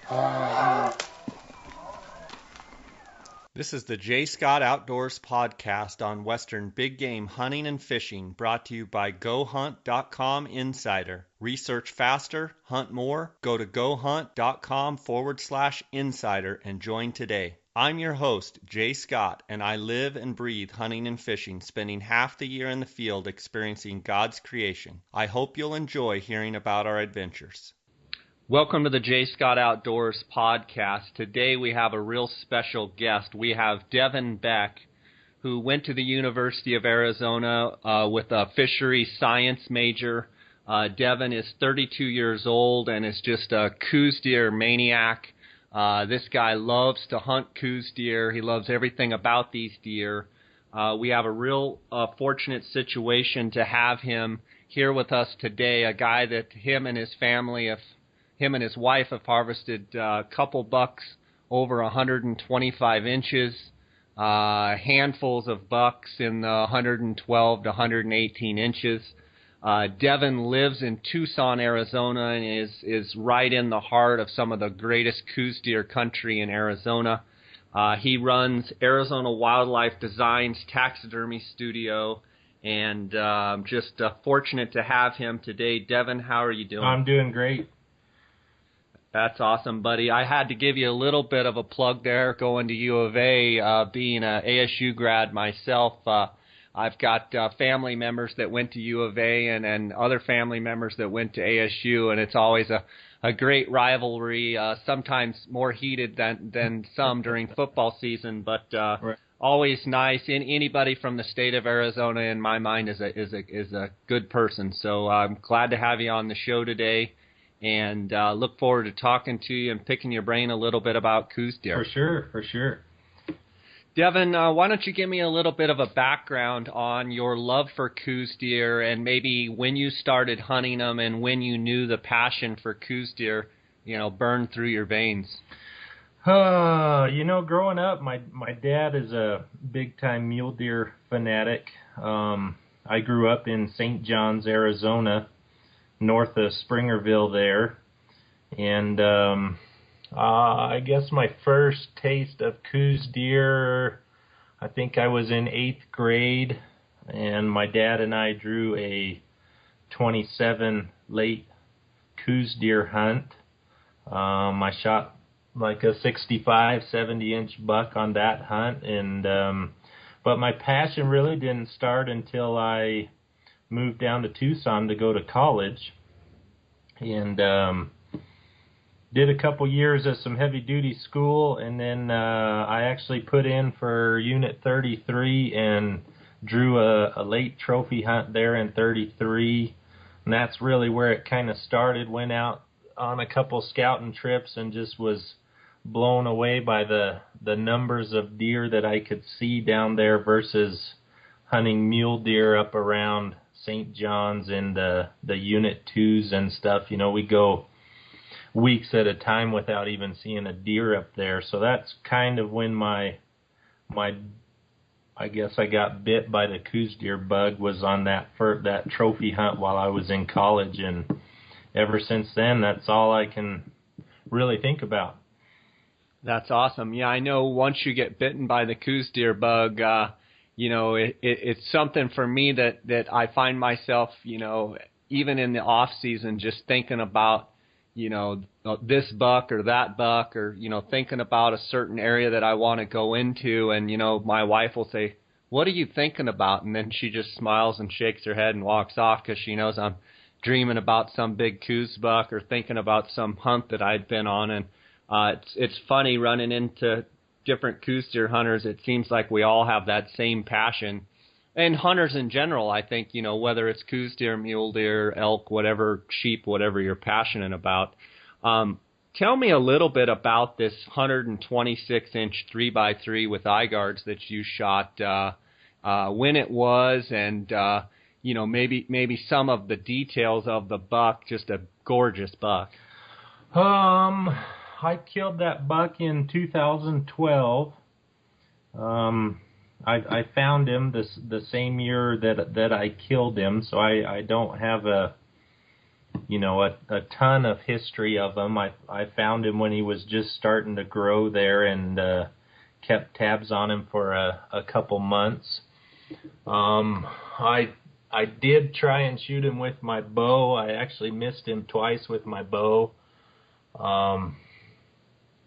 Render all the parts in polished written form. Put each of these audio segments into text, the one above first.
This is the J. Scott Outdoors podcast on Western big game hunting and fishing, brought to you by GoHunt.com Insider. Research faster, hunt more. Go to GoHunt.com/insider and join today. I'm your host, Jay Scott, and I live and breathe hunting and fishing, spending half the year in the field experiencing God's creation. I hope you'll enjoy hearing about our adventures. Welcome to the J. Scott Outdoors podcast. Today we have a real special guest. We have Devin Beck, who went to the University of Arizona with a fisheries science major. Devin is 32 years old and is just a Coues deer maniac. This guy loves to hunt Coues deer. He loves everything about these deer. We have a real fortunate situation to have him here with us today, a guy that him and his wife have harvested a couple bucks over 125 inches, handfuls of bucks in the 112 to 118 inches. Devin lives in Tucson, Arizona, and is right in the heart of some of the greatest Coues deer country in Arizona. He runs Arizona Wildlife Designs Taxidermy Studio, and just fortunate to have him today. Devin, how are you doing? I'm doing great. That's awesome, buddy. I had to give you a little bit of a plug there, going to U of A, being an ASU grad myself. I've got family members that went to U of A and other family members that went to ASU, and it's always a great rivalry, sometimes more heated than some during football season, but right. Always nice. Anybody from the state of Arizona, in my mind, is a good person. So I'm glad to have you on the show today. And look forward to talking to you and picking your brain a little bit about Coues deer. For sure. Devin, why don't you give me a little bit of a background on your love for Coues deer and maybe when you started hunting them and when you knew the passion for Coues deer, burned through your veins? Growing up, my dad is a big-time mule deer fanatic. I grew up in St. John's, Arizona, north of Springerville there, and I guess my first taste of Coues deer, I think I was in 8th grade, and my dad and I drew a 27 late Coues deer hunt. I shot like a 65, 70-inch buck on that hunt, and but my passion really didn't start until I moved down to Tucson to go to college, and did a couple years of some heavy-duty school, and then I actually put in for Unit 33 and drew a late trophy hunt there in 33, and that's really where it kind of started. Went out on a couple scouting trips and just was blown away by the numbers of deer that I could see down there versus hunting mule deer up around St. John's and the Unit 2s and stuff. We go weeks at a time without even seeing a deer up there. So that's kind of when I guess I got bit by the Coues deer bug, was on that trophy hunt while I was in college, and ever since then, that's all I can really think about. That's awesome. Yeah, I know once you get bitten by the Coues deer bug, it's something for me that I find myself, even in the off season, just thinking about, this buck or that buck, or, thinking about a certain area that I want to go into. And, my wife will say, "What are you thinking about?" And then she just smiles and shakes her head and walks off because she knows I'm dreaming about some big Coues buck or thinking about some hunt that I'd been on. And it's funny running into different Coues deer hunters. It seems like we all have that same passion, and hunters in general. I think whether it's Coues deer, mule deer, elk, whatever, sheep, whatever you're passionate about. Tell me a little bit about this 126-inch 3x3 with eye guards that you shot. When it was, and maybe some of the details of the buck. Just a gorgeous buck. I killed that buck in 2012. I found him the same year that I killed him, so I don't have a a ton of history of him. I found him when he was just starting to grow there, and kept tabs on him for a couple months. I did try and shoot him with my bow. I actually missed him twice with my bow.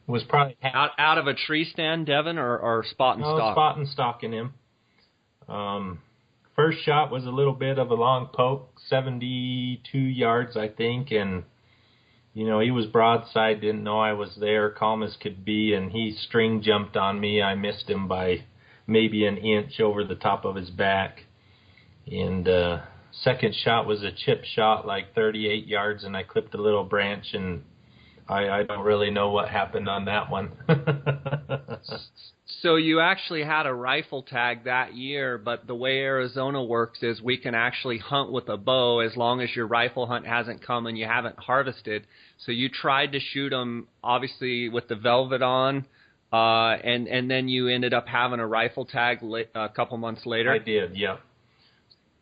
Was probably out of a tree stand, Devin, or spot and stock? Spot and stalking him. First shot was a little bit of a long poke, 72 yards, I think, and he was broadside, didn't know I was there, calm as could be, and he string jumped on me. I missed him by maybe an inch over the top of his back. And second shot was a chip shot, like 38 yards, and I clipped a little branch, and I don't really know what happened on that one. So you actually had a rifle tag that year, but the way Arizona works is we can actually hunt with a bow as long as your rifle hunt hasn't come and you haven't harvested. So you tried to shoot them, obviously, with the velvet on, and then you ended up having a rifle tag a couple months later. I did, yeah.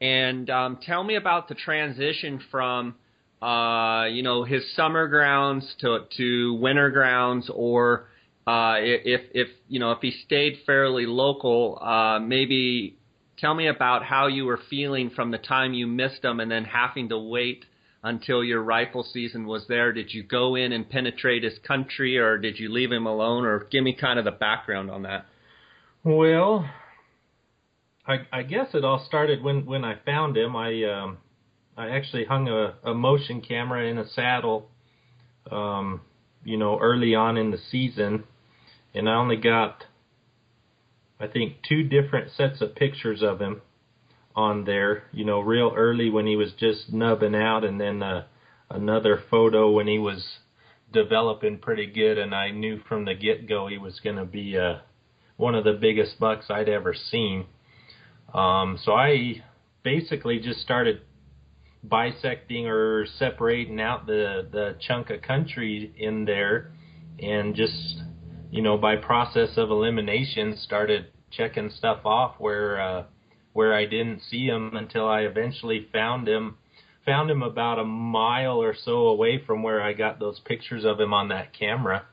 And tell me about the transition from his summer grounds to winter grounds, or if he stayed fairly local, maybe tell me about how you were feeling from the time you missed him and then having to wait until your rifle season was there. Did you go in and penetrate his country, or did you leave him alone, or give me kind of the background on that? Well, I guess it all started when I found him. I actually hung a motion camera in a saddle, early on in the season, and I only got, I think, 2 different sets of pictures of him on there, real early when he was just nubbing out, and then another photo when he was developing pretty good, and I knew from the get-go he was going to be one of the biggest bucks I'd ever seen. So I basically just started bisecting or separating out the chunk of country in there, and just, by process of elimination, started checking stuff off where I didn't see him until I eventually found him about a mile or so away from where I got those pictures of him on that camera.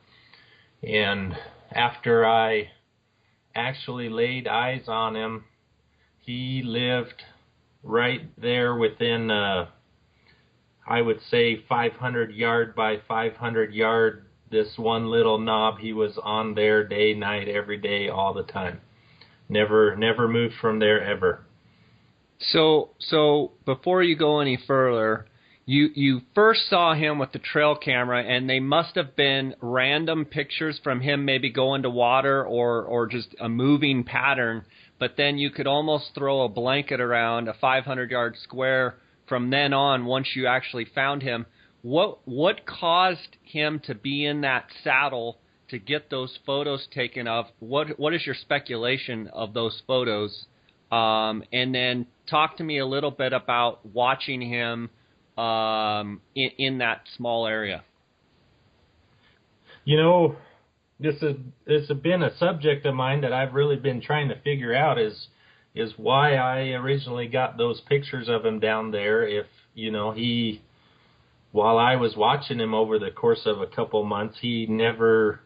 And after I actually laid eyes on him, he lived right there within, I would say, 500 yard by 500 yard, this one little knob. He was on there day, night, every day, all the time. Never moved from there ever. So before you go any further, you first saw him with the trail camera, and they must have been random pictures from him maybe going to water or just a moving pattern. But then you could almost throw a blanket around a 500-yard square from then on once you actually found him. What caused him to be in that saddle to get those photos taken of? What is your speculation of those photos? And then talk to me a little bit about watching him in that small area. This has been a subject of mine that I've really been trying to figure out is why I originally got those pictures of him down there. If, while I was watching him over the course of a couple months, he never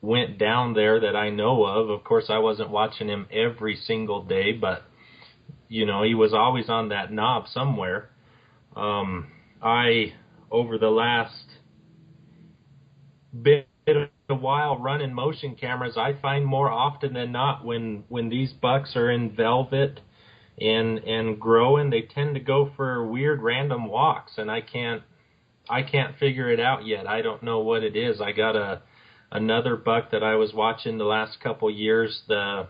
went down there that I know of. Of course, I wasn't watching him every single day, but, he was always on that knob somewhere. Over the last bit of a while running motion cameras, I find more often than not when these bucks are in velvet and growing, they tend to go for weird random walks, and I can't figure it out yet. I don't know what it is. I got another buck that I was watching the last couple years. The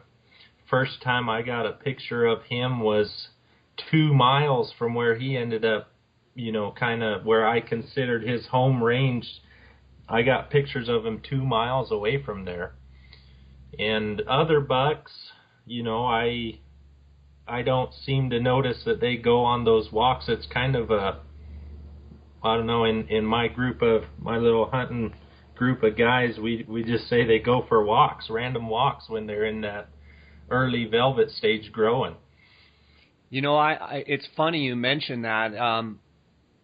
first time I got a picture of him was 2 miles from where he ended up, kind of where I considered his home range. I got pictures of him 2 miles away from there. And other bucks, I don't seem to notice that they go on those walks. It's kind of I don't know, in my little hunting group of guys, we just say they go for walks, random walks, when they're in that early velvet stage growing. It's funny you mentioned that.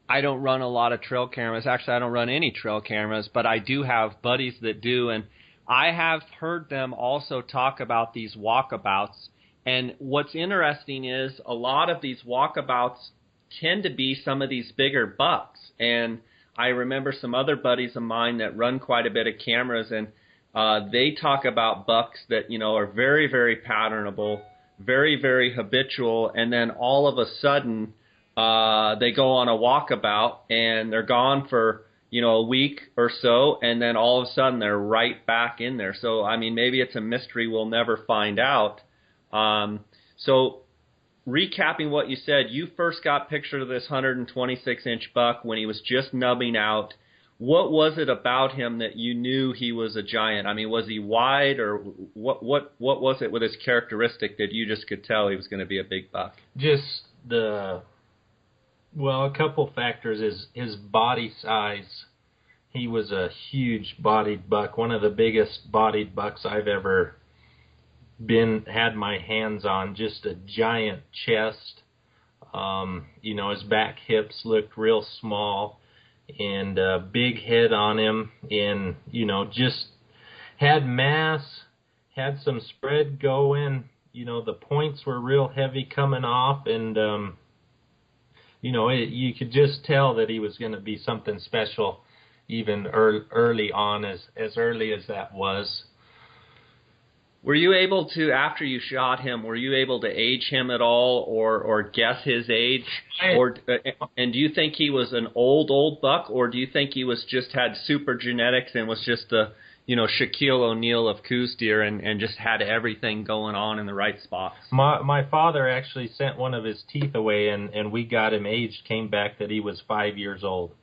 I don't run a lot of trail cameras. Actually, I don't run any trail cameras, but I do have buddies that do, and I have heard them also talk about these walkabouts. And what's interesting is a lot of these walkabouts tend to be some of these bigger bucks. And I remember some other buddies of mine that run quite a bit of cameras, and they talk about bucks that, are very, very patternable, very, very habitual, and then all of a sudden they go on a walkabout and they're gone for, a week or so, and then all of a sudden they're right back in there. So, I mean, maybe it's a mystery we'll never find out. So recapping what you said, you first got picture of this 126-inch buck when he was just nubbing out. What was it about him that you knew he was a giant? I mean, was he wide, or what was it with his characteristic that you just could tell he was going to be a big buck? Just a couple factors is his body size. He was a huge bodied buck, one of the biggest bodied bucks I've ever had my hands on. Just a giant chest. His back hips looked real small, and a big head on him, and just had mass, had some spread going. The points were real heavy coming off, and you could just tell that he was going to be something special, even early on, as early as that was. Were you able to, after you shot him, were you able to age him at all, or guess his age? And do you think he was an old buck, or do you think he just had super genetics and was just the, Shaquille O'Neal of Coues deer and just had everything going on in the right spots? My father actually sent one of his teeth away, and we got him aged, came back that he was 5 years old.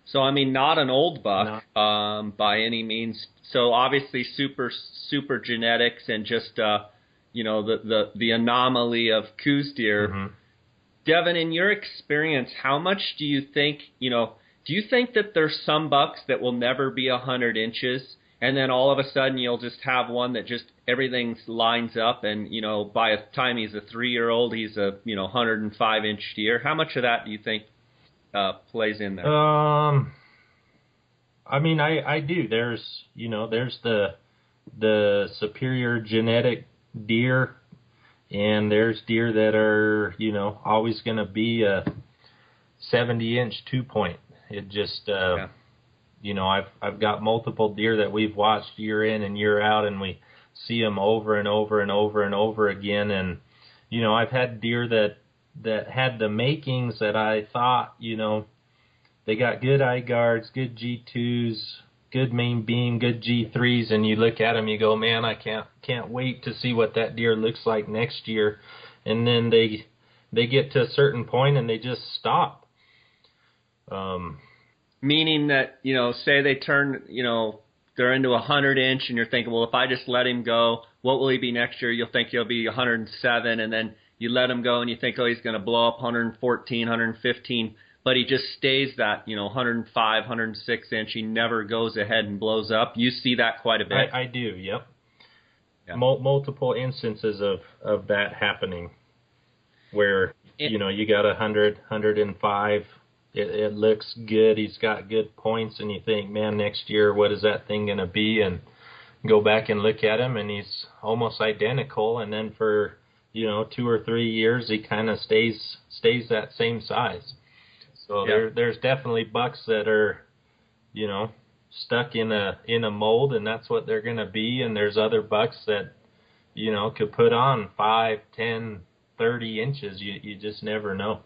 So, I mean, not an old buck by any means. So, obviously, super genetics and just, the anomaly of Coues deer. Mm-hmm. Devin, in your experience, how much do you think, do you think that there's some bucks that will never be 100 inches, and then all of a sudden you'll just have one that just everything lines up, and, by the time he's a 3-year-old, he's a, 105-inch deer? How much of that do you think plays in there? I mean, I do. There's the superior genetic deer, and there's deer that are, always going to be a 70-inch 2-point. It just, I've got multiple deer that we've watched year in and year out, and we see them over and over and over and over again. And, I've had deer that had the makings that I thought, they got good eye guards, good G2s, good main beam, good G3s, and you look at them, you go, man, I can't wait to see what that deer looks like next year. And then they get to a certain point and they just stop. Meaning that, say they turn, they're into 100-inch, and you're thinking, well, if I just let him go, what will he be next year? You'll think he'll be 107, and then you let him go and you think, oh, he's going to blow up 114, 115, but he just stays that, 105, 106-inch. He never goes ahead and blows up. You see that quite a bit. I do, yep. Yeah. Multiple instances of that happening where, you got 100, 105. It looks good. He's got good points, and you think, man, next year, what is that thing going to be? And go back and look at him, and he's almost identical. And then for 2 or 3 years, he kind of stays that same size. So there's definitely bucks that are, stuck in a mold, and that's what they're going to be. And there's other bucks that, could put on 5, 10, 30 inches. You just never know.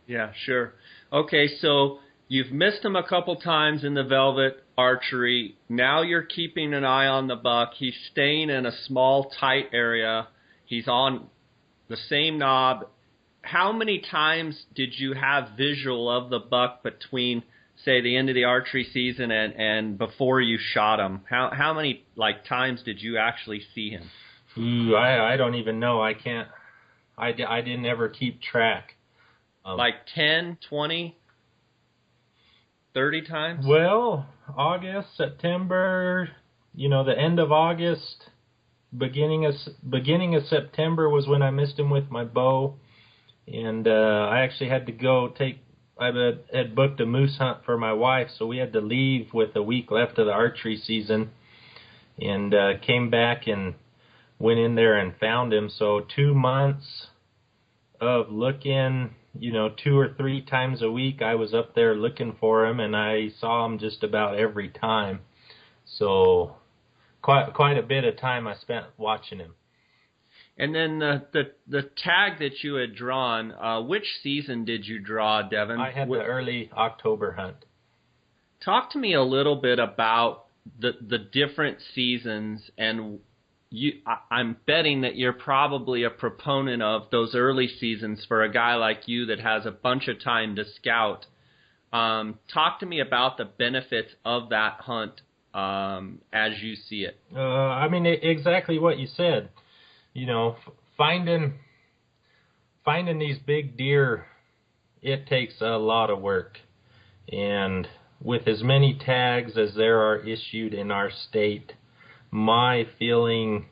Yeah, sure. Okay, so you've missed him a couple times in the velvet archery. Now you're keeping an eye on the buck. He's staying in a small, tight area. He's on the same knob. How many times did you have visual of the buck between, say, the end of the archery season and before you shot him? How many times did you actually see him? Ooh, I don't even know. I didn't ever keep track. 10, 20, 30 times? Well, August, September, the end of August, beginning of September was when I missed him with my bow. And I actually had to go take had booked a moose hunt for my wife, so we had to leave with a week left of the archery season, and came back and went in there and found him. So 2 months of looking, 2 or 3 times a week, I was up there looking for him, and I saw him just about every time. So quite a bit of time I spent watching him. And then the tag that you had drawn, which season did you draw, Devin? I had the early October hunt. Talk to me a little bit about the different seasons, and I'm betting that you're probably a proponent of those early seasons for a guy like you that has a bunch of time to scout. Talk to me about the benefits of that hunt as you see it. Exactly what you said. Finding these big deer, it takes a lot of work. And with as many tags as there are issued in our state, my feeling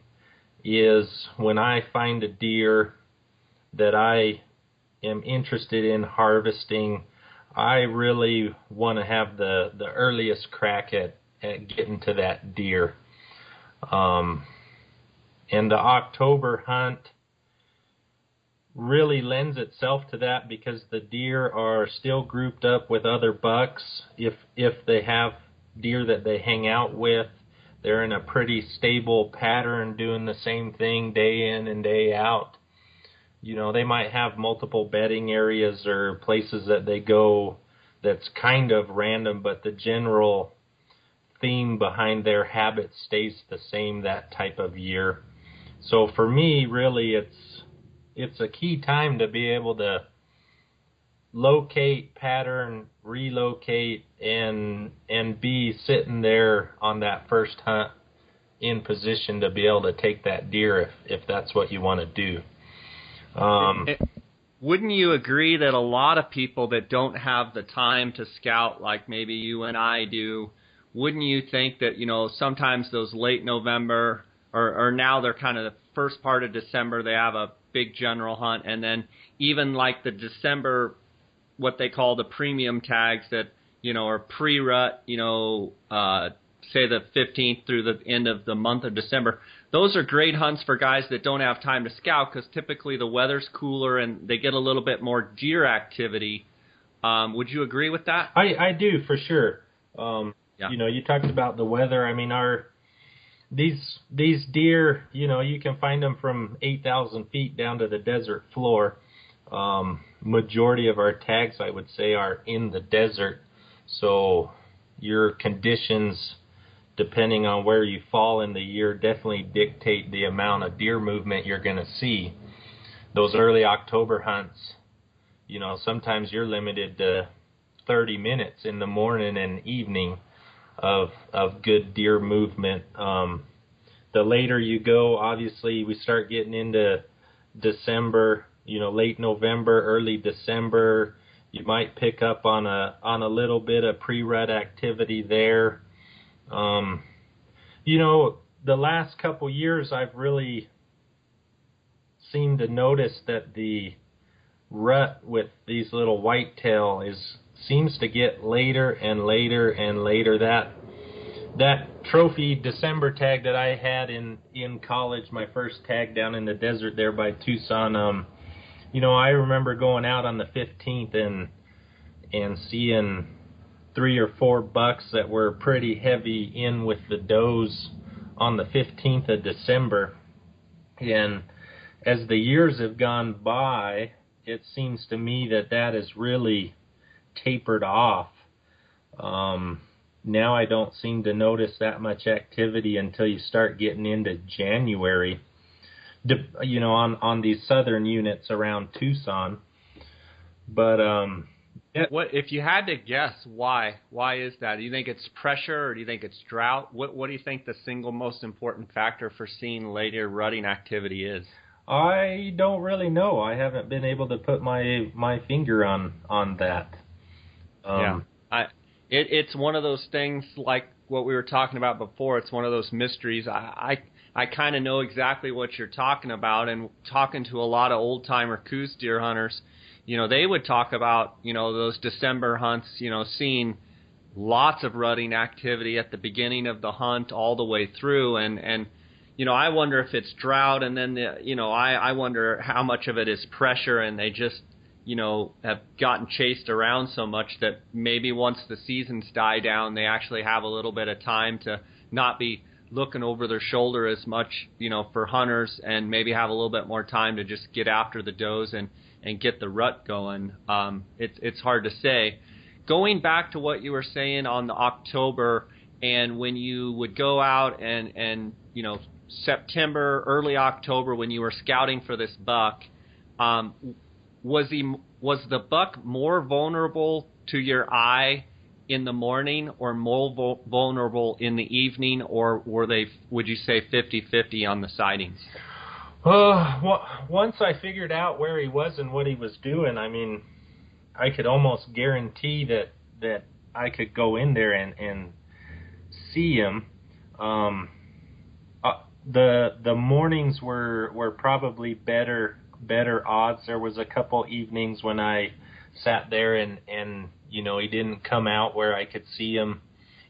is when I find a deer that I am interested in harvesting, I really want to have the earliest crack at getting to that deer. And the October hunt really lends itself to that because the deer are still grouped up with other bucks. If they have deer that they hang out with, they're in a pretty stable pattern doing the same thing day in and day out. They might have multiple bedding areas or places that they go that's kind of random, but the general theme behind their habits stays the same that type of year. So for me, really, it's a key time to be able to locate, pattern, relocate, and be sitting there on that first hunt in position to be able to take that deer if that's what you want to do. Wouldn't you agree that a lot of people that don't have the time to scout like maybe you and I do, wouldn't you think that, sometimes those late November or now they're kind of the first part of December, they have a big general hunt, and then even like the December, what they call the premium tags that, are pre-rut, say the 15th through the end of the month of December. Those are great hunts for guys that don't have time to scout because typically the weather's cooler and they get a little bit more deer activity. Would you agree with that? I do, for sure. Yeah. You talked about the weather. These deer, you can find them from 8,000 feet down to the desert floor. Majority of our tags, I would say, are in the desert. So your conditions, depending on where you fall in the year, definitely dictate the amount of deer movement you're going to see. Those early October hunts, sometimes you're limited to 30 minutes in the morning and evening of good deer movement. The later you go, obviously, we start getting into December, late November, early December. You might pick up on a little bit of pre-rut activity there. The last couple years, I've really seemed to notice that the rut with these little whitetail seems to get later and later and later. That trophy December tag that I had in college, my first tag down in the desert there by Tucson, I remember going out on the 15th and seeing 3 or 4 bucks that were pretty heavy in with the does on the 15th of December. And as the years have gone by, it seems to me that has really tapered off. Now I don't seem to notice that much activity until you start getting into January, on these southern units around Tucson. But what if you had to guess why is that? Do you think it's pressure or do you think it's drought? What do you think the single most important factor for seeing later rutting activity is? I don't really know. I haven't been able to put my finger on that. It's one of those things like what we were talking about before. It's one of those mysteries. I kind of know exactly what you're talking about, and talking to a lot of old-timer Coues deer hunters, they would talk about, those December hunts, seeing lots of rutting activity at the beginning of the hunt all the way through. And I wonder if it's drought, and then, I wonder how much of it is pressure, and they just, have gotten chased around so much that maybe once the seasons die down, they actually have a little bit of time to not be looking over their shoulder as much, for hunters, and maybe have a little bit more time to just get after the does and get the rut going. It's hard to say. Going back to what you were saying on the October, and when you would go out and September, early October, when you were scouting for this buck, was the buck more vulnerable to your eye in the morning, or more vulnerable in the evening, or were they, would you say, 50-50 on the sightings? Once I figured out where he was and what he was doing, I mean, I could almost guarantee that I could go in there and see him. The mornings were probably better odds. There was a couple evenings when I sat there and he didn't come out where I could see him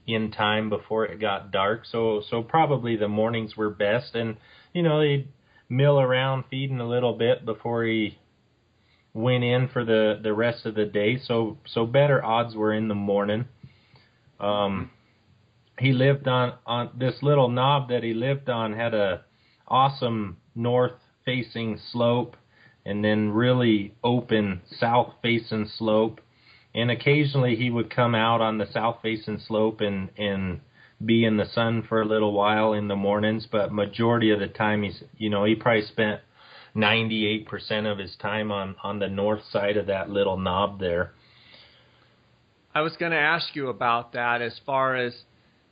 in time before it got dark. So probably the mornings were best, and he'd mill around feeding a little bit before he went in for the rest of the day. So better odds were in the morning. He lived on this little knob that he lived on, had a awesome north-facing slope, and then really open south-facing slope. And occasionally he would come out on the south-facing slope and be in the sun for a little while in the mornings, but majority of the time he probably spent 98% of his time on the north side of that little knob there. I was going to ask you about that, as far as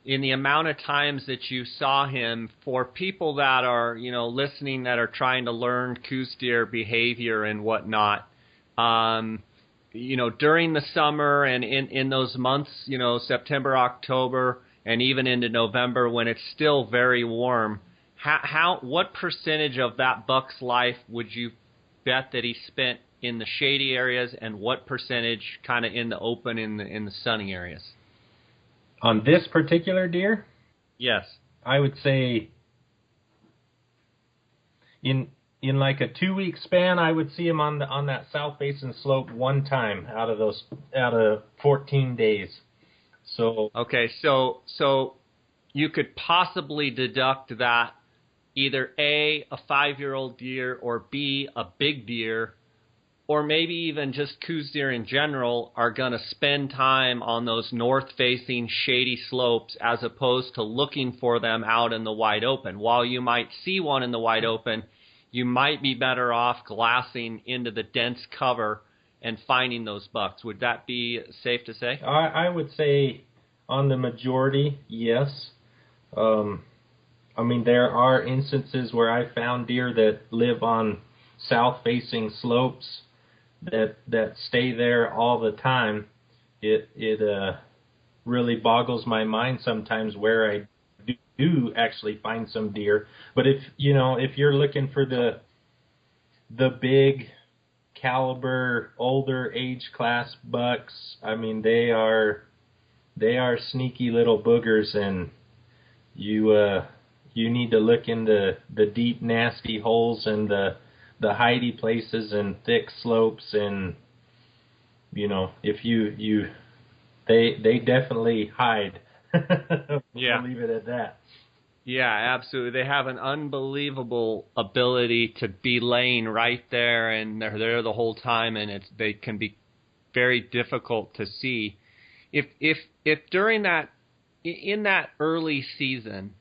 in the amount of times that you saw him. For people that are, listening, that are trying to learn Coues deer behavior and whatnot, during the summer and in those months, September, October, and even into November, when it's still very warm, what percentage of that buck's life would you bet that he spent in the shady areas, and what percentage kind of in the open, in the sunny areas? On this particular deer? Yes. I would say in like a 2-week span, I would see him on that south facing slope one time out of 14 days. So okay, so you could possibly deduct that either A, a 5-year-old deer, or B, a big deer, or maybe even just Coues deer in general, are going to spend time on those north-facing shady slopes as opposed to looking for them out in the wide open. While you might see one in the wide open, you might be better off glassing into the dense cover and finding those bucks. Would that be safe to say? I would say on the majority, yes. I mean, there are instances where I found deer that live on south-facing slopes that stay there all the time. It really boggles my mind sometimes where I do actually find some deer. But if you're looking for the big caliber, older age class bucks, I mean, they are sneaky little boogers, and you need to look into the deep, nasty holes and the hidey places and thick slopes, and if they definitely hide. Yeah. I'll leave it at that. Yeah, absolutely. They have an unbelievable ability to be laying right there, and they're there the whole time, and they can be very difficult to see. If during in that early season,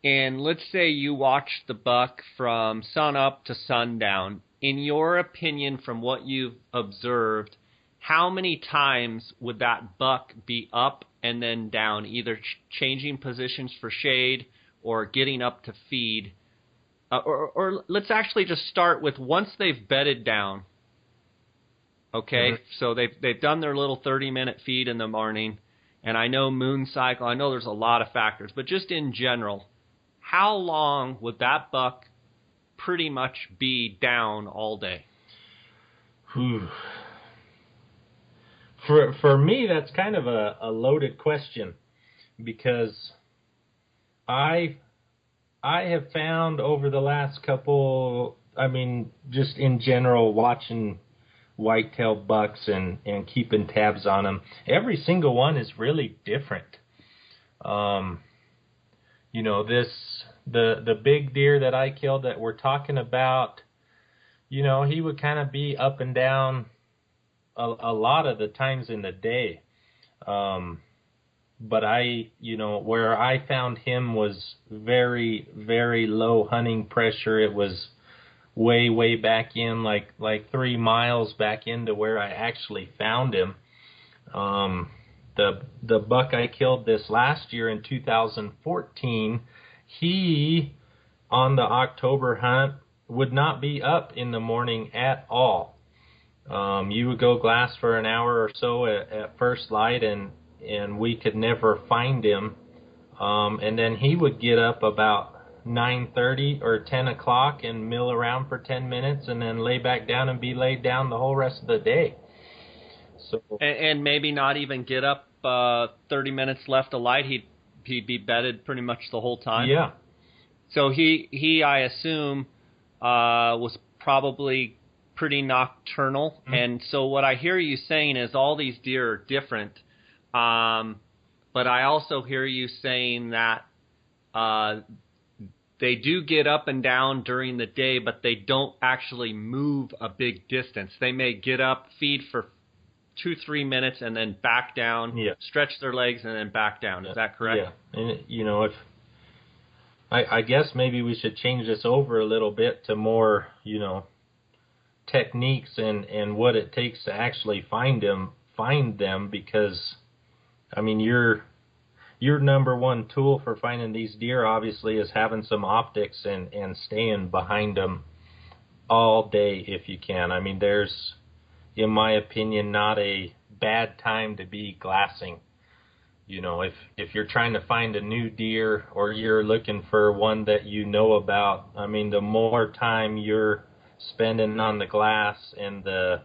and let's say you watched the buck from sun up to sundown, in your opinion, from what you've observed, how many times would that buck be up and then down, either changing positions for shade or getting up to feed? Or let's actually just start with, once they've bedded down, okay? Mm-hmm. So they've done their little 30-minute feed in the morning, and I know moon cycle, I know there's a lot of factors, but just in general, how long would that buck pretty much be down all day? Whew. For me, that's kind of a loaded question, because I have found over the last couple, just in general, watching whitetail bucks and keeping tabs on them, every single one is really different. The big deer that I killed that we're talking about, he would kind of be up and down a lot of the times in the day. But where I found him was very, very low hunting pressure. It was way, way back in, like 3 miles back into where I actually found him. The buck I killed this last year in 2014, he, on the October hunt, would not be up in the morning at all. You would go glass for an hour or so at first light, and we could never find him. And then he would get up about 9:30 or 10 o'clock and mill around for 10 minutes and then lay back down and be laid down the whole rest of the day. So and maybe not even get up 30 minutes left of light. He'd be bedded pretty much the whole time. Yeah. So he I assume was probably pretty nocturnal. Mm-hmm. And so what I hear you saying is all these deer are different. But I also hear you saying that they do get up and down during the day, but they don't actually move a big distance. They may get up, feed for 2-3 minutes, and then back down, stretch their legs, and then back down. Is that correct? Yeah. And, if I guess maybe we should change this over a little bit to more, techniques and what it takes to actually find them, because, your number one tool for finding these deer, obviously, is having some optics and staying behind them all day if you can. There's, in my opinion, not a bad time to be glassing. If you're trying to find a new deer or you're looking for one that you know about, the more time you're spending on the glass and the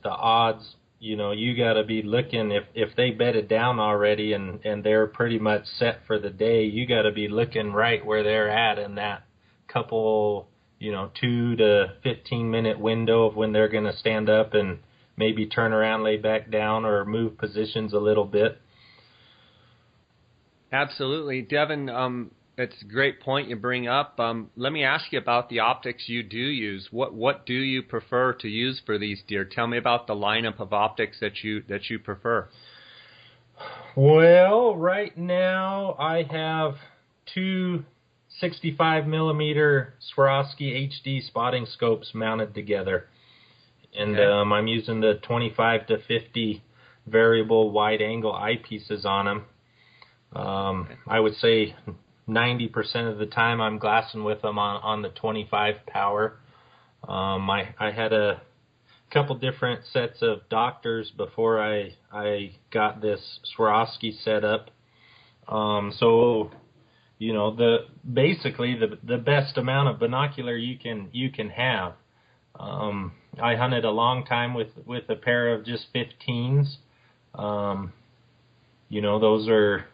odds, you got to be looking, if they bedded down already and they're pretty much set for the day, you got to be looking right where they're at in that couple, 2 to 15 minute window of when they're going to stand up and maybe turn around, lay back down, or move positions a little bit. Absolutely. Devin, it's a great point you bring up. Let me ask you about the optics you do use. What do you prefer to use for these deer? Tell me about the lineup of optics that you prefer. Well, right now I have 2 65 millimeter Swarovski HD spotting scopes mounted together. And okay. I'm using the 25 to 50 variable wide angle eyepieces on them. I would say 90% of the time I'm glassing with them on the 25 power. I had a couple different sets of doctors before I got this Swarovski set up. So the best amount of binocular you can have. I hunted a long time with a pair of just 15s. Those are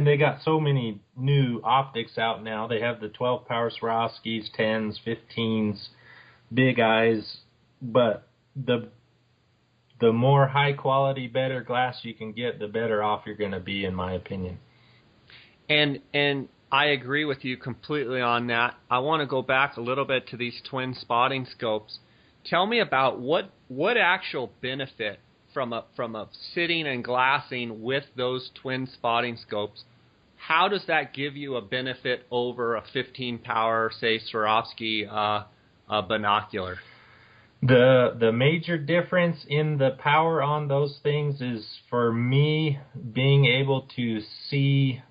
they got so many new optics out now. They have the 12 power Swarovskis, 10s, 15s, big eyes, but the more high quality, better glass you can get, the better off you're going to be, in my opinion. And I agree with you completely on that. I want to go back a little bit to these twin spotting scopes. Tell me about what actual benefit from a sitting and glassing with those twin spotting scopes. How does that give you a benefit over a 15 power, say, Swarovski binocular? The major difference in the power on those things is, for me, being able to see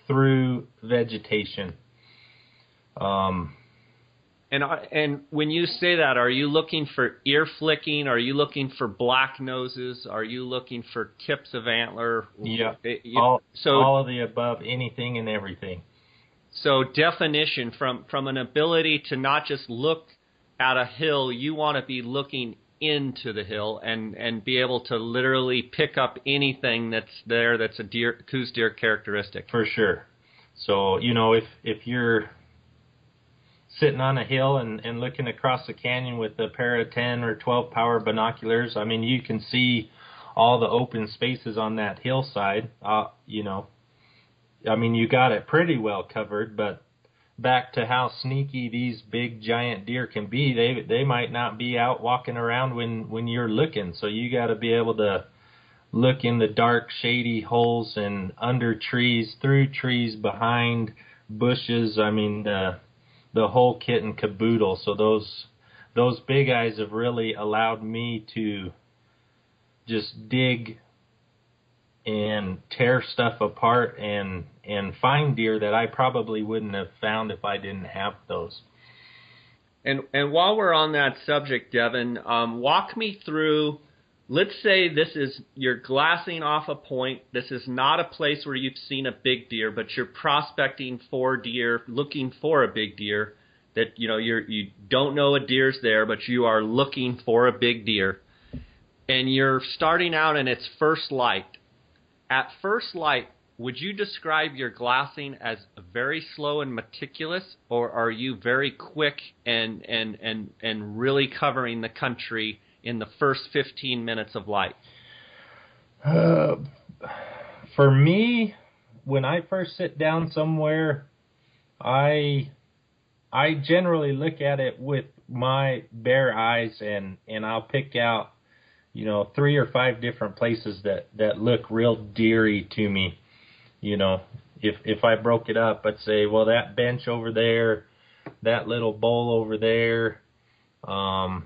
through vegetation. And when you say that, are you looking for ear flicking? Are you looking for black noses? Are you looking for tips of antler? Yeah, all of the above, anything and everything. So definition, from an ability to not just look at a hill, you want to be looking into the hill and be able to literally pick up anything that's there that's a Coues deer characteristic. For sure. So, if you're sitting on a hill and looking across the canyon with a pair of 10 or 12 power binoculars, I mean, you can see all the open spaces on that hillside. I mean, you got it pretty well covered, but back to how sneaky these big giant deer can be, they might not be out walking around when you're looking. So you got to be able to look in the dark, shady holes and under trees, through trees, behind bushes. I mean, the whole kit and caboodle. So those big eyes have really allowed me to just dig and tear stuff apart and find deer that I probably wouldn't have found if I didn't have those. And while we're on that subject, Devin, walk me through. Let's say you're glassing off a point. This is not a place where you've seen a big deer, but you're prospecting for deer, looking for a big deer. That you don't know a deer's there, but you are looking for a big deer, and you're starting out in its first light. At first light, would you describe your glassing as very slow and meticulous, or are you very quick and really covering the country in the first 15 minutes of light? For me, when I first sit down somewhere, I generally look at it with my bare eyes, and I'll pick out 3 or 5 different places that look real deery to me. If I broke it up, I'd say, well, that bench over there, that little bowl over there, I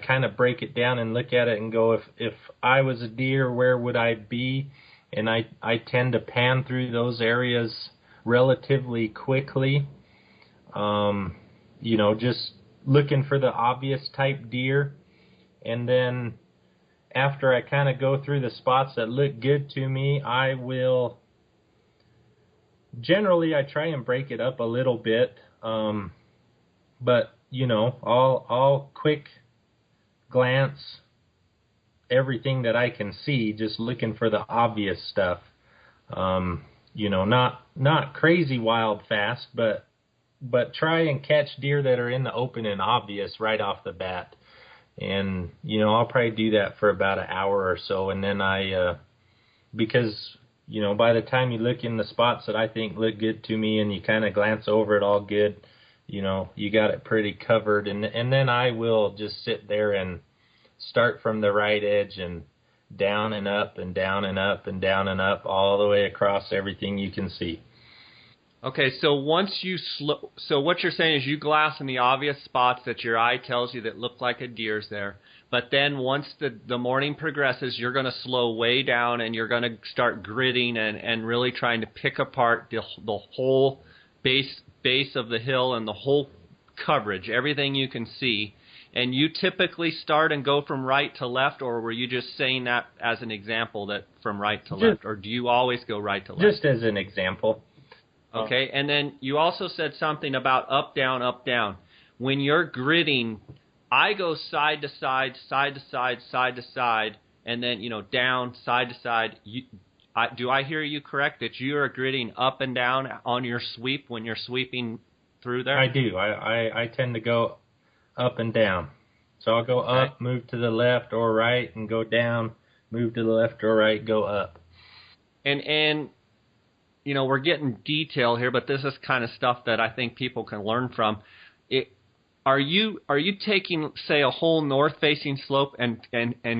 kind of break it down and look at it and go, if I was a deer, where would I be? And I tend to pan through those areas relatively quickly, just looking for the obvious type deer. And then after I kind of go through the spots that look good to me, I try and break it up a little bit. But, I'll quick glance everything that I can see, just looking for the obvious stuff. Not crazy wild fast, but try and catch deer that are in the open and obvious right off the bat. And, I'll probably do that for about an hour or so. And then because, by the time you look in the spots that I think look good to me and you kind of glance over it all good, you got it pretty covered. And then I will just sit there and start from the right edge and down and up and down and up and down and up all the way across everything you can see. Okay, so so what you're saying is you glass in the obvious spots that your eye tells you that look like a deer's there, but then once the morning progresses, you're going to slow way down and you're going to start gridding and really trying to pick apart the whole base of the hill and the whole coverage, everything you can see. And you typically start and go from right to left, or were you just saying that as an example, that from right to left, or do you always go right to left? Just as an example. Okay, and then you also said something about up, down, up, down. When you're gridding, I go side to side, side to side, side to side, and then, down, side to side. Do I hear you correct that you are gridding up and down on your sweep when you're sweeping through there? I do. I tend to go up and down. So I'll go up, move to the left or right, and go down, move to the left or right, go up. And we're getting detail here, but this is kind of stuff that I think people can learn from. Are you taking, say, a whole north-facing slope and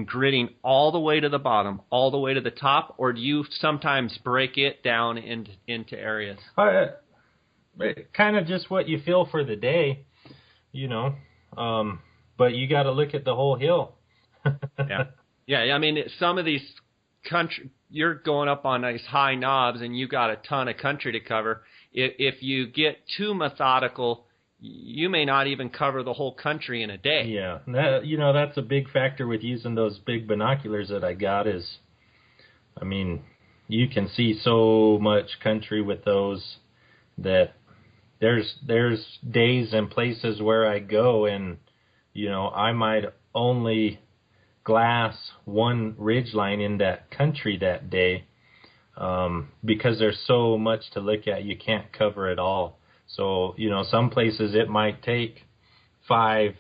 gridding all the way to the bottom, all the way to the top, or do you sometimes break it down into areas? Kind of just what you feel for the day, but you got to look at the whole hill. Yeah. I mean, some of these you're going up on these high knobs and you got a ton of country to cover. If you get too methodical, you may not even cover the whole country in a day. Yeah, that's a big factor with using those big binoculars that I got is, I mean, you can see so much country with those that there's days and places where I go and, I might only glass one ridgeline in that country that day, because there's so much to look at, you can't cover it all. So, some places it might take 5+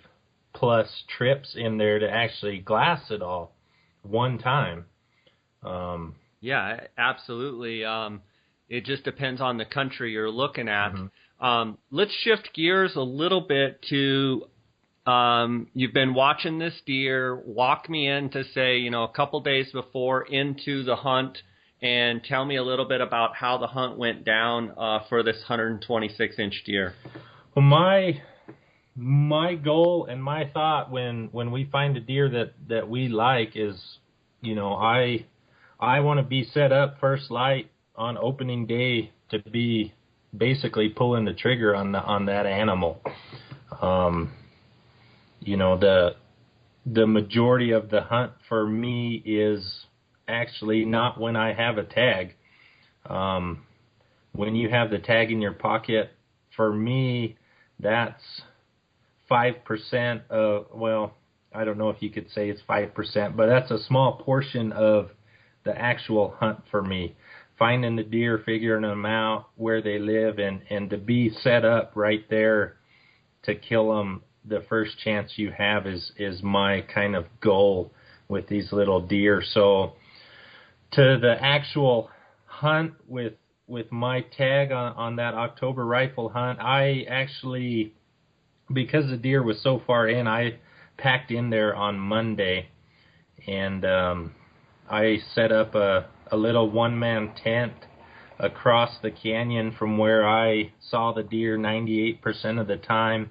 trips in there to actually glass it all one time. Yeah, absolutely. It just depends on the country you're looking at. Mm-hmm. Let's shift gears a little bit to, you've been watching this deer. Walk me in to say, a couple days before into the hunt, and tell me a little bit about how the hunt went down for this 126-inch deer. Well, my goal and my thought when we find a deer that we like is, I want to be set up first light on opening day to be basically pulling the trigger on that animal. The majority of the hunt for me is actually not when I have a tag. When you have the tag in your pocket, for me, that's 5% of, well, I don't know if you could say it's 5%, but that's a small portion of the actual hunt for me. Finding the deer, figuring them out, where they live, and to be set up right there to kill them the first chance you have is my kind of goal with these little deer. So to the actual hunt with my tag on that October rifle hunt, I actually, because the deer was so far in, I packed in there on Monday, and I set up a little one-man tent across the canyon from where I saw the deer 98% of the time.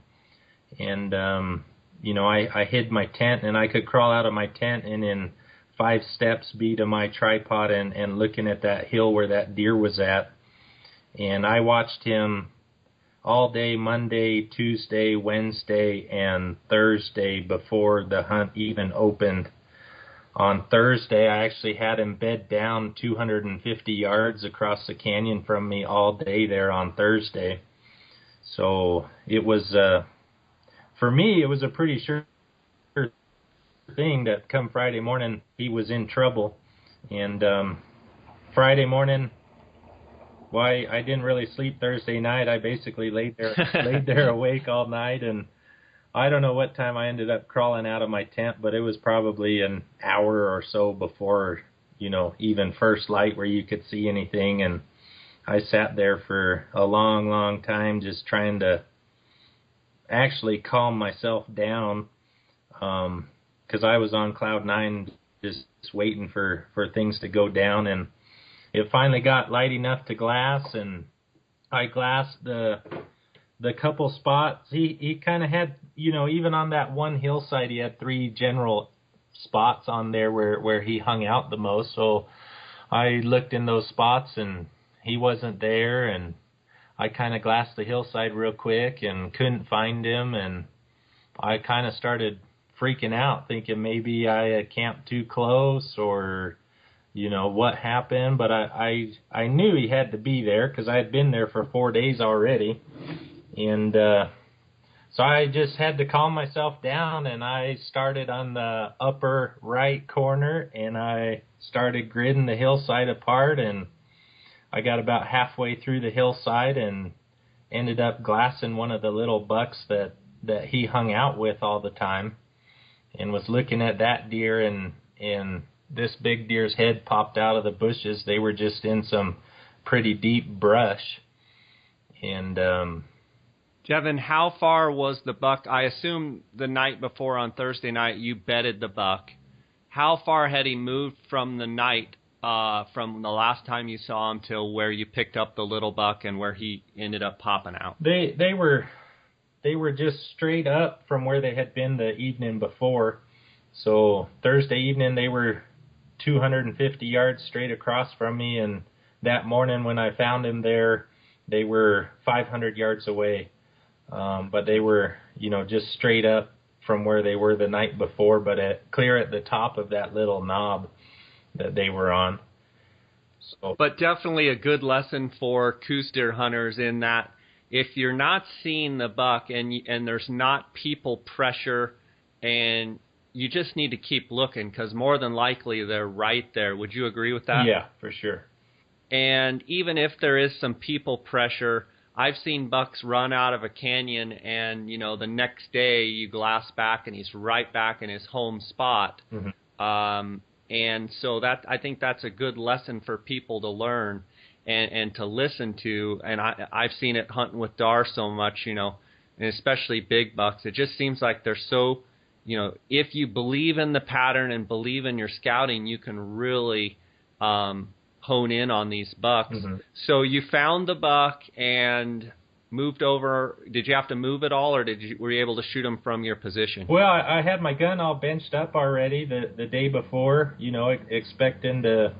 And, I hid my tent, and I could crawl out of my tent and in 5 steps be to my tripod and looking at that hill where that deer was at. And I watched him all day Monday, Tuesday, Wednesday, and Thursday before the hunt even opened. On Thursday, I actually had him bed down 250 yards across the canyon from me all day there on Thursday. So it was, for me, it was a pretty sure thing that come Friday morning, he was in trouble. And Friday morning, why I didn't really sleep Thursday night. I basically laid there awake all night, and I don't know what time I ended up crawling out of my tent, but it was probably an hour or so before, even first light where you could see anything. And I sat there for a long, long time just trying to actually calm myself down, because I was on cloud 9 just waiting for things to go down. And it finally got light enough to glass, and I glassed the couple spots. He kind of had, even on that one hillside, he had 3 general spots on there where he hung out the most. So I looked in those spots, and he wasn't there, and I kind of glassed the hillside real quick and couldn't find him, and I kind of started freaking out, thinking maybe I had camped too close or, what happened. But I knew he had to be there because I had been there for 4 days already. And so I just had to calm myself down, and I started on the upper right corner, and I started gridding the hillside apart, and I got about halfway through the hillside and ended up glassing one of the little bucks that he hung out with all the time, and was looking at that deer, and this big deer's head popped out of the bushes. They were just in some pretty deep brush. And Devin, how far was the buck? I assume the night before on Thursday night you bedded the buck. How far had he moved from the night, from the last time you saw him till where you picked up the little buck and where he ended up popping out? They were just straight up from where they had been the evening before. So Thursday evening they were 250 yards straight across from me, and that morning when I found him there, they were 500 yards away. But they were, just straight up from where they were the night before, but clear at the top of that little knob that they were on. So, but definitely a good lesson for Coues deer hunters in that if you're not seeing the buck and there's not people pressure, and you just need to keep looking because more than likely they're right there. Would you agree with that? Yeah, for sure. And even if there is some people pressure, I've seen bucks run out of a canyon and, the next day you glass back and he's right back in his home spot. Mm-hmm. And so I think that's a good lesson for people to learn and to listen to. And I've seen it hunting with Dar so much, and especially big bucks. It just seems like they're so, if you believe in the pattern and believe in your scouting, you can really hone in on these bucks. Mm-hmm. So you found the buck and moved over. Did you have to move at all, or were you able to shoot him from your position? Well, I had my gun all benched up already the day before, expecting to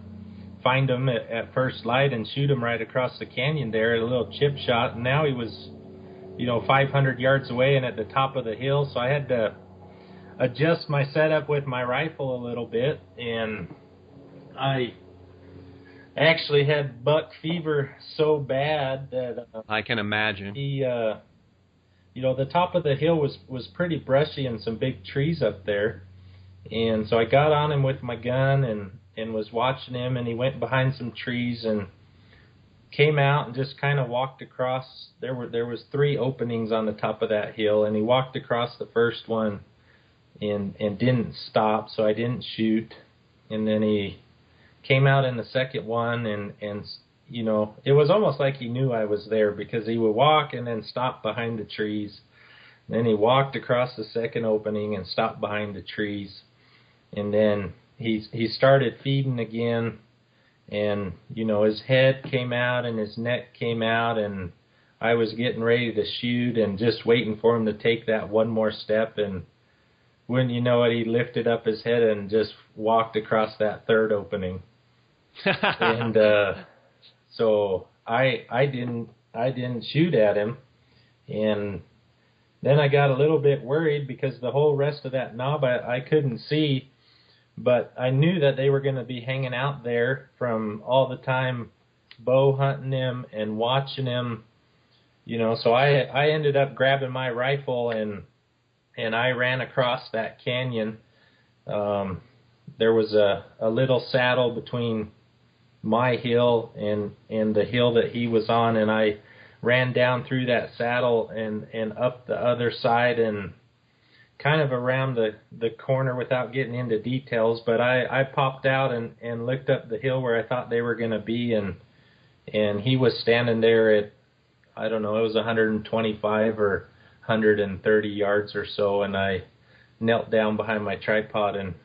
find him at first light and shoot him right across the canyon there, a little chip shot. And now he was, 500 yards away and at the top of the hill, so I had to adjust my setup with my rifle a little bit, and I actually had buck fever so bad that I can imagine. He, the top of the hill was pretty brushy and some big trees up there, and so I got on him with my gun and was watching him, and he went behind some trees and came out and just kind of walked across. There was 3 openings on the top of that hill, and he walked across the first one and didn't stop, so I didn't shoot, and then he came out in the second one, and it was almost like he knew I was there because he would walk and then stop behind the trees. Then he walked across the second opening and stopped behind the trees. And then he started feeding again, and, his head came out and his neck came out, and I was getting ready to shoot and just waiting for him to take that one more step, and wouldn't you know it, he lifted up his head and just walked across that third opening. And so I didn't shoot at him, and then I got a little bit worried because the whole rest of that knob I couldn't see, but I knew that they were going to be hanging out there from all the time bow hunting him and watching him, so I ended up grabbing my rifle and I ran across that canyon. There was a little saddle between my hill and the hill that he was on, and I ran down through that saddle and up the other side and kind of around the corner without getting into details, but I popped out and looked up the hill where I thought they were going to be, and he was standing there at, I don't know, it was 125 or 130 yards or so, and I knelt down behind my tripod, and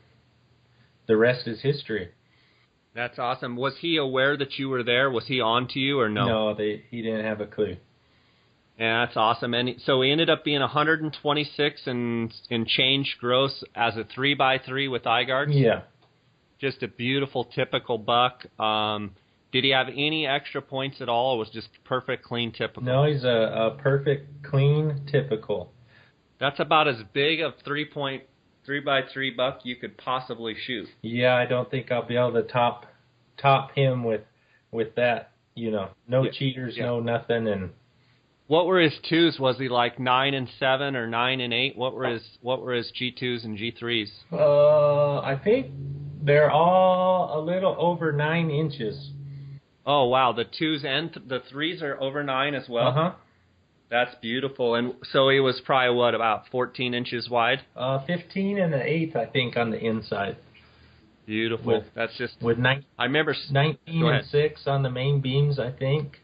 the rest is history. That's awesome. Was he aware that you were there? Was he on to you or no? No, he didn't have a clue. Yeah, that's awesome. And so he ended up being 126 and change gross as a 3x3 with eye guards? Yeah. Just a beautiful, typical buck. Did he have any extra points at all, or was just perfect, clean, typical? No, he's a perfect, clean, typical. That's about as big a 3x3 buck you could possibly shoot. Yeah, I don't think I'll be able to top him with that. No cheaters, no nothing. And what were his twos? Was he like 9 and 7 or 9 and 8? What were his G2s and G3s? I think they're all a little over 9 inches. Oh wow, the 2s and the 3s are over 9 as well. Uh-huh. That's beautiful. And so he was probably about 14 inches wide? 15 and an eighth, I think, on the inside. Beautiful. That's just with I remember 19 and 6 on the main beams, I think.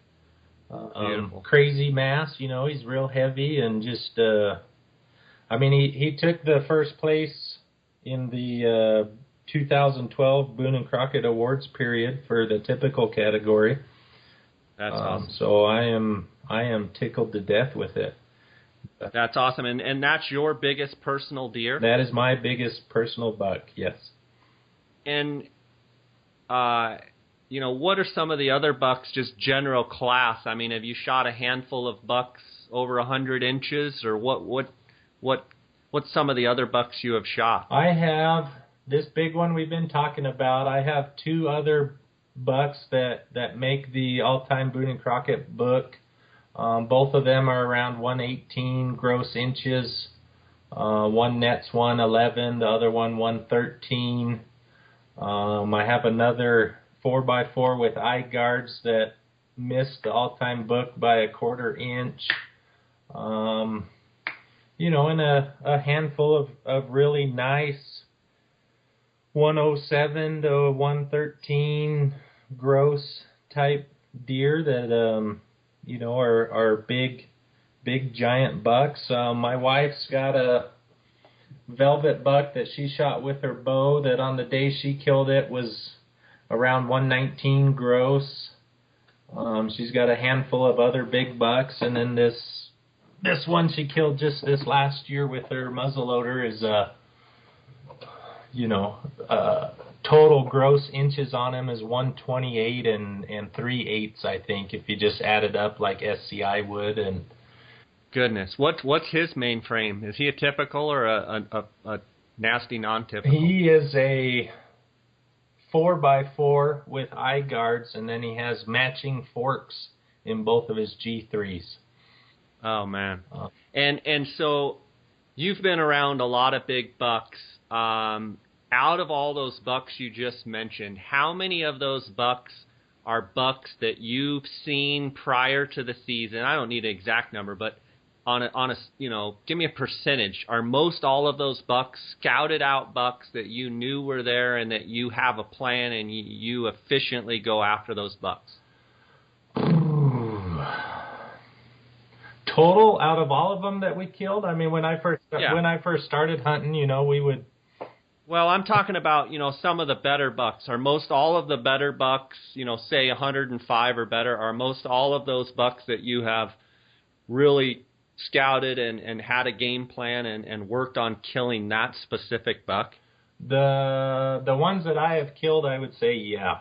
Beautiful. Crazy mass, he's real heavy and just he took the first place in the 2012 Boone and Crockett Awards period for the typical category. That's awesome. So I am tickled to death with it. That's awesome. And that's your biggest personal deer? That is my biggest personal buck, yes. And what are some of the other bucks, just general class? I mean, have you shot a handful of bucks over 100 inches, or what's some of the other bucks you have shot? I have this big one we've been talking about. I have 2 other bucks that make the all-time Boone and Crockett book. Both of them are around 118 gross inches. One net's 111, the other one 113. I have another 4x4 with eye guards that missed the all-time book by a 1/4 inch. And a handful of really nice 107 to 113 gross type deer that are big giant bucks. My wife's got a velvet buck that she shot with her bow that on the day she killed it was around 119 gross. She's got a handful of other big bucks, and then this one she killed just this last year with her muzzleloader is total gross inches on him is 128 and 3/8, I think, if you just add it up like SCI would. And goodness, what's his main frame? Is he a typical or a nasty non-typical? He is a 4x4 with eye guards, and then he has matching forks in both of his G3s. Oh man, and so you've been around a lot of big bucks. Out of all those bucks you just mentioned, how many of those bucks are bucks that you've seen prior to the season? I don't need an exact number, but on a give me a percentage. Are most all of those bucks scouted out bucks that you knew were there and that you have a plan and you efficiently go after those bucks? Total out of all of them that we killed? I mean, when I first started hunting, we would. Well, I'm talking about, some of the better bucks. Are most all of the better bucks, say 105 or better, are most all of those bucks that you have really scouted and had a game plan and worked on killing that specific buck? The ones that I have killed, I would say, yeah.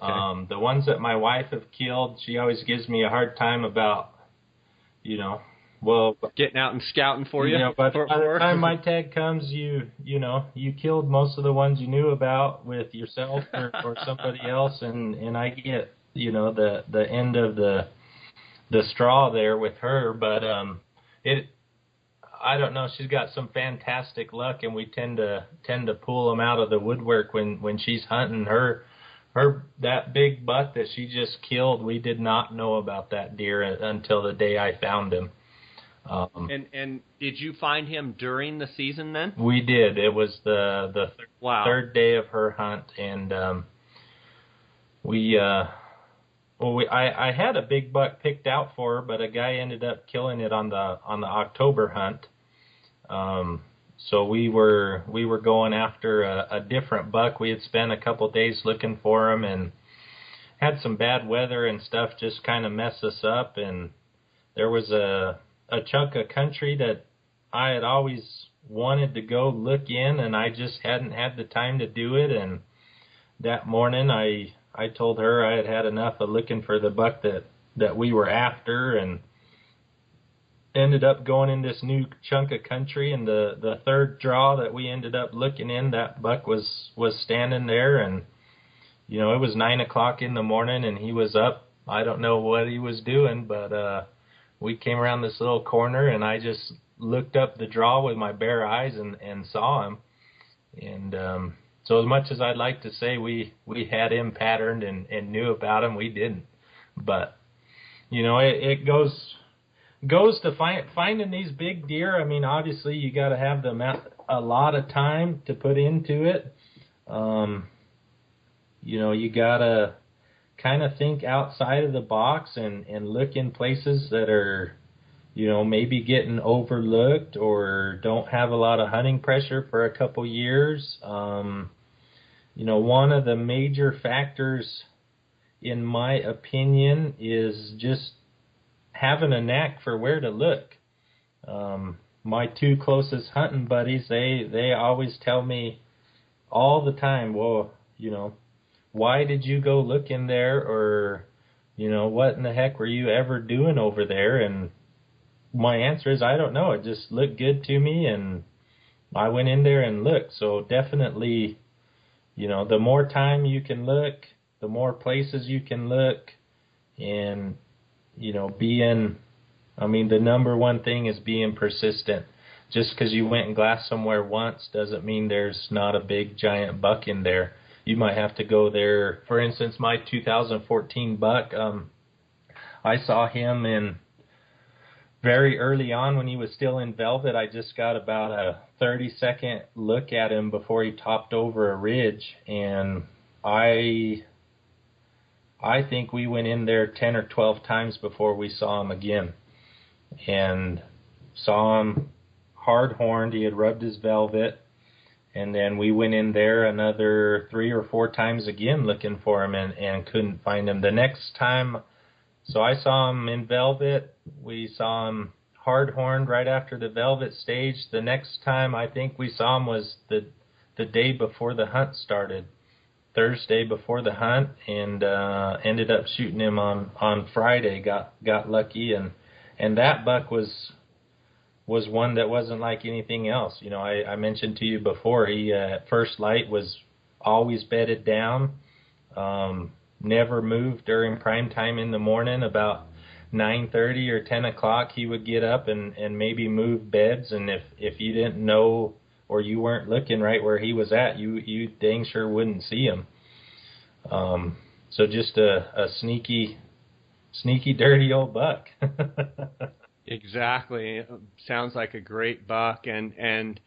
Okay. The ones that my wife have killed, she always gives me a hard time about, getting out and scouting for you. But by the time my tag comes, you killed most of the ones you knew about with yourself or somebody else, and I get the end of the straw there with her. But I don't know. She's got some fantastic luck, and we tend to pull them out of the woodwork when she's hunting. Her that big buck that she just killed, we did not know about that deer until the day I found him. And did you find him during the season then? We did. It was the third day of her hunt, and I had a big buck picked out for her, but a guy ended up killing it on the October hunt. So we were going after a different buck. We had spent a couple days looking for him and had some bad weather and stuff just kind of mess us up, and there was a chunk of country that I had always wanted to go look in, and I just hadn't had the time to do it. And that morning I told her I had had enough of looking for the buck that we were after, and ended up going in this new chunk of country. And the third draw that we ended up looking in, that buck was standing there, and it was 9 o'clock in the morning and he was up. I don't know what he was doing, but we came around this little corner, and I just looked up the draw with my bare eyes and saw him. And so as much as I'd like to say we had him patterned and knew about him, we didn't. But, it goes to finding these big deer. I mean, obviously you got to have a lot of time to put into it. You got to kind of think outside of the box and look in places that are, maybe getting overlooked or don't have a lot of hunting pressure for a couple years. One of the major factors, in my opinion, is just having a knack for where to look. My two closest hunting buddies, they always tell me all the time, well, why did you go look in there? Or, what in the heck were you ever doing over there? And my answer is, I don't know. It just looked good to me, and I went in there and looked. So definitely, the more time you can look, the more places you can look, and, the number one thing is being persistent. Just because you went and glassed somewhere once doesn't mean there's not a big giant buck in there. You might have to go there. For instance, my 2014 buck, I saw him in very early on when he was still in velvet. I just got about a 30-second look at him before he topped over a ridge, and I think we went in there 10 or 12 times before we saw him again, and saw him hard-horned. He had rubbed his velvet, and then we went in there another 3 or 4 times again looking for him and couldn't find him. The next time, so I saw him in velvet. We saw him hard-horned right after the velvet stage. The next time I think we saw him was the day before the hunt started, Thursday before the hunt, and ended up shooting him on Friday. Got lucky, and that buck was one that wasn't like anything else. I mentioned to you before, he at first light was always bedded down, never moved during prime time in the morning. About 9:30 or 10 o'clock he would get up and maybe move beds, and if you didn't know or you weren't looking right where he was at, you dang sure wouldn't see him. So just a sneaky dirty old buck. Exactly. Sounds like a great buck. And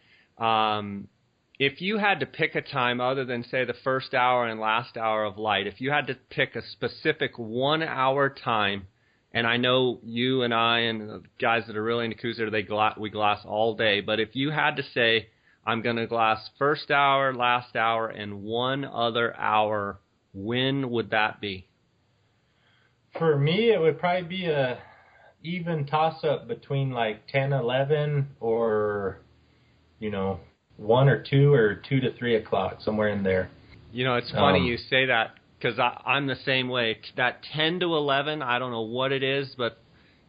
if you had to pick a time other than, say, the first hour and last hour of light, if you had to pick a specific 1 hour time, and I know you and I and the guys that are really into Coues, we glass all day, but if you had to say, I'm going to glass first hour, last hour, and one other hour, when would that be? For me, it would probably be a even toss-up between like 10, 11, or 1 or 2 or 2 to 3 o'clock, somewhere in there. It's funny you say that, because I'm the same way. That 10 to 11, I don't know what it is, but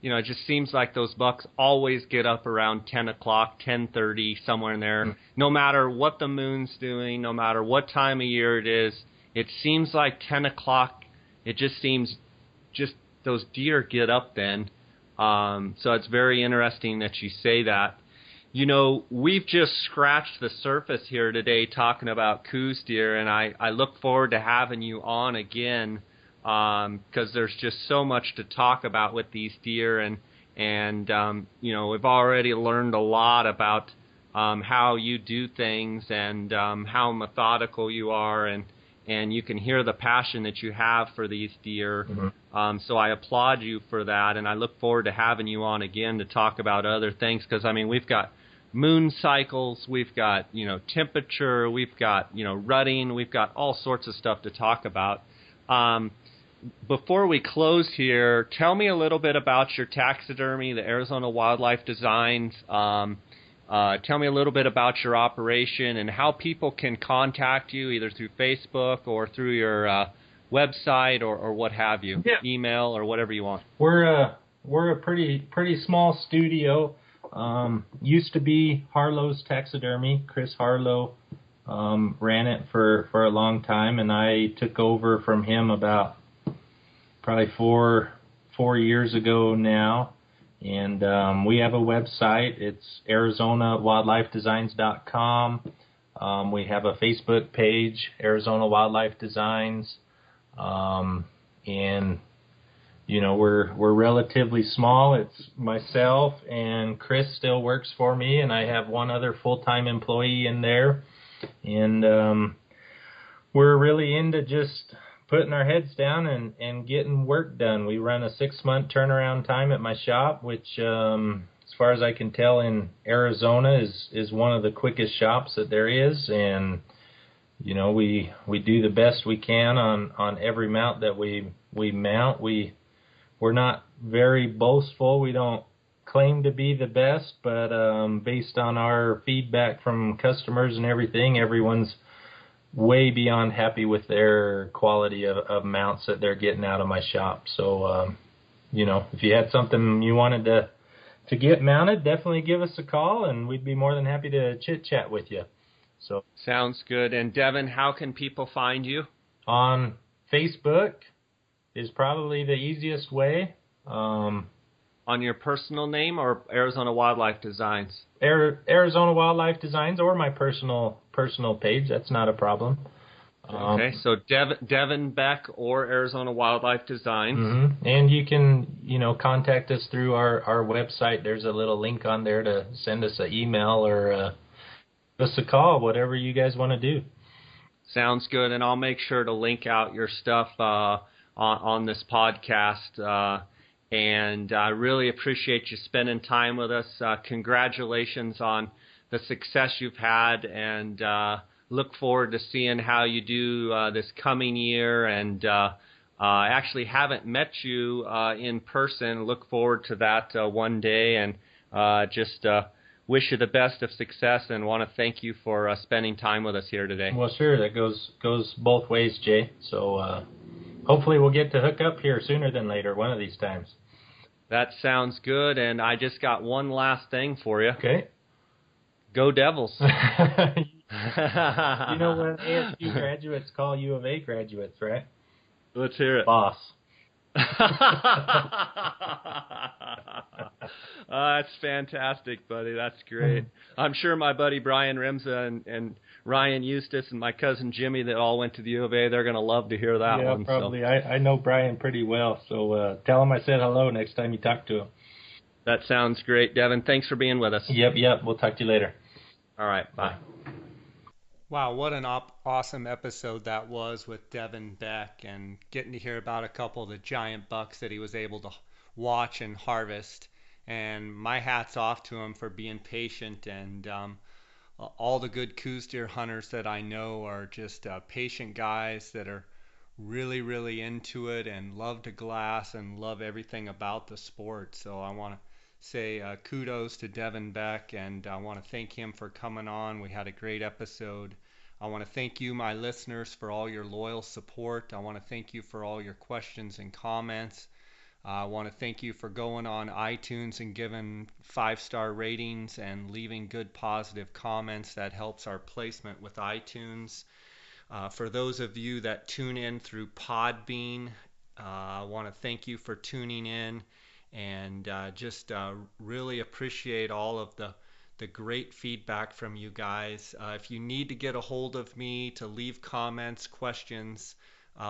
it just seems like those bucks always get up around 10 o'clock, 10:30, somewhere in there. Mm. No matter what the moon's doing, no matter what time of year it is, it seems like 10 o'clock, it just seems just those deer get up then. So it's very interesting that you say that. We've just scratched the surface here today talking about Coues deer, and I look forward to having you on again, because there's just so much to talk about with these deer, and we've already learned a lot about how you do things and how methodical you are, and you can hear the passion that you have for these deer. Mm-hmm. So I applaud you for that, and I look forward to having you on again to talk about other things, because we've got moon cycles, we've got temperature, we've got rutting, we've got all sorts of stuff to talk about. Before we close here, tell me a little bit about your taxidermy, the Arizona Wildlife Designs. Tell me a little bit about your operation and how people can contact you, either through Facebook or through your website or what have you, email or whatever you want. We're a pretty small studio. Used to be Harlow's Taxidermy. Chris Harlow ran it for a long time, and I took over from him about probably four years ago now. And we have a website. It's ArizonaWildlifeDesigns.com. We have a Facebook page, Arizona Wildlife Designs. And we're relatively small. It's myself and Chris still works for me, and I have one other full-time employee in there. And we're really into just putting our heads down and getting work done. We run a 6-month turnaround time at my shop, which, as far as I can tell, in Arizona is one of the quickest shops that there is. And we do the best we can on every mount that we mount. We're not very boastful. We don't claim to be the best, but based on our feedback from customers and everything, everyone's way beyond happy with their quality of mounts that they're getting out of my shop. So, if you had something you wanted to get mounted, definitely give us a call, and we'd be more than happy to chit-chat with you. So sounds good. And Devin, how can people find you? On Facebook is probably the easiest way. On your personal name or Arizona Wildlife Designs? Arizona Wildlife Designs or my personal page. That's not a problem. Okay, so Devin Beck or Arizona Wildlife Designs. Mm-hmm. And you can, contact us through our website. There's a little link on there to send us an email or give us a call, whatever you guys want to do. Sounds good, and I'll make sure to link out your stuff on this podcast. And I really appreciate you spending time with us. Congratulations on the success you've had, and look forward to seeing how you do this coming year. And I actually haven't met you in person. Look forward to that one day, and just wish you the best of success, and want to thank you for spending time with us here today. Well, sure. That goes both ways, Jay. So hopefully we'll get to hook up here sooner than later, one of these times. That sounds good, and I just got one last thing for you. Okay. Go Devils. You know what ASU graduates call U of A graduates, right? Let's hear it. Boss. That's fantastic, buddy. That's great. I'm sure my buddy Brian Remza and Ryan Eustace and my cousin Jimmy that all went to the U of A, they're going to love to hear that one. Yeah, probably. So. I know Brian pretty well, so tell him I said hello next time you talk to him. That sounds great, Devin. Thanks for being with us. Yep. We'll talk to you later. All right, bye. Wow, what an awesome episode that was with Devin Beck, and getting to hear about a couple of the giant bucks that he was able to watch and harvest. And my hat's off to him for being patient, and all the good Coues deer hunters that I know are just patient guys that are really, really into it and love to glass and love everything about the sport. So I want to say kudos to Devin Beck, and I want to thank him for coming on. We had a great episode. I want to thank you, my listeners, for all your loyal support. I want to thank you for all your questions and comments. I want to thank you for going on iTunes and giving 5-star ratings and leaving good positive comments. That helps our placement with iTunes. For those of you that tune in through Podbean, I want to thank you for tuning in, and just really appreciate all of the great feedback from you guys. If you need to get a hold of me to leave comments, questions,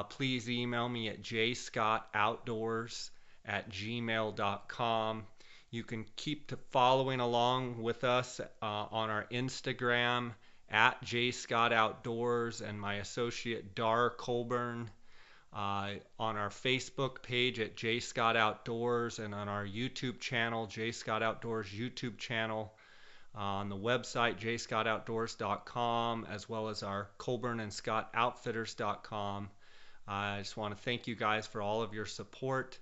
please email me at jscottoutdoors@gmail.com. You can keep following along with us on our Instagram at jscottoutdoors, and my associate Dar Colburn, on our Facebook page at jscottoutdoors, and on our YouTube channel, jscottoutdoors YouTube channel, on the website jscottoutdoors.com, as well as our Colburn and Scott Outfitters.com. I just want to thank you guys for all of your support.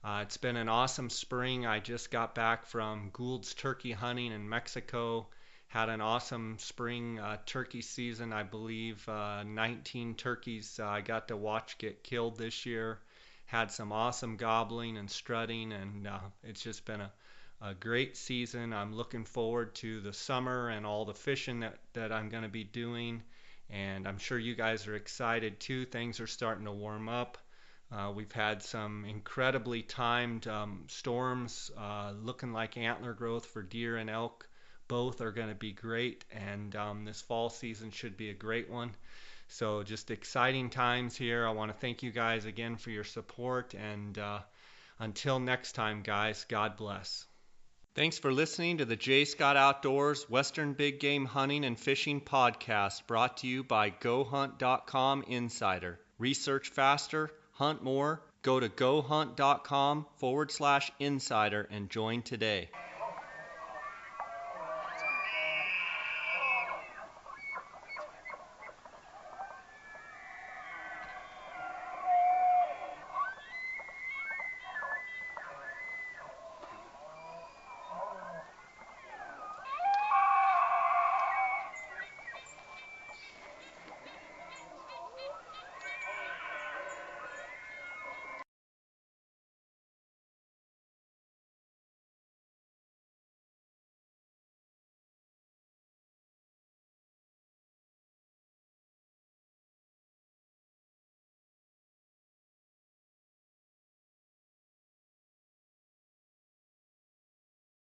It's been an awesome spring. I just got back from Gould's turkey hunting in Mexico. Had an awesome spring turkey season. I believe 19 turkeys I got to watch get killed this year. Had some awesome gobbling and strutting, and it's just been a great season. I'm looking forward to the summer and all the fishing that I'm going to be doing, and I'm sure you guys are excited too. Things are starting to warm up. We've had some incredibly timed storms, looking like antler growth for deer and elk. Both are going to be great, and this fall season should be a great one. So just exciting times here. I want to thank you guys again for your support, and until next time, guys, God bless. Thanks for listening to the J. Scott Outdoors Western Big Game Hunting and Fishing Podcast, brought to you by GoHunt.com Insider. Research faster, hunt more. Go to GoHunt.com/insider and join today.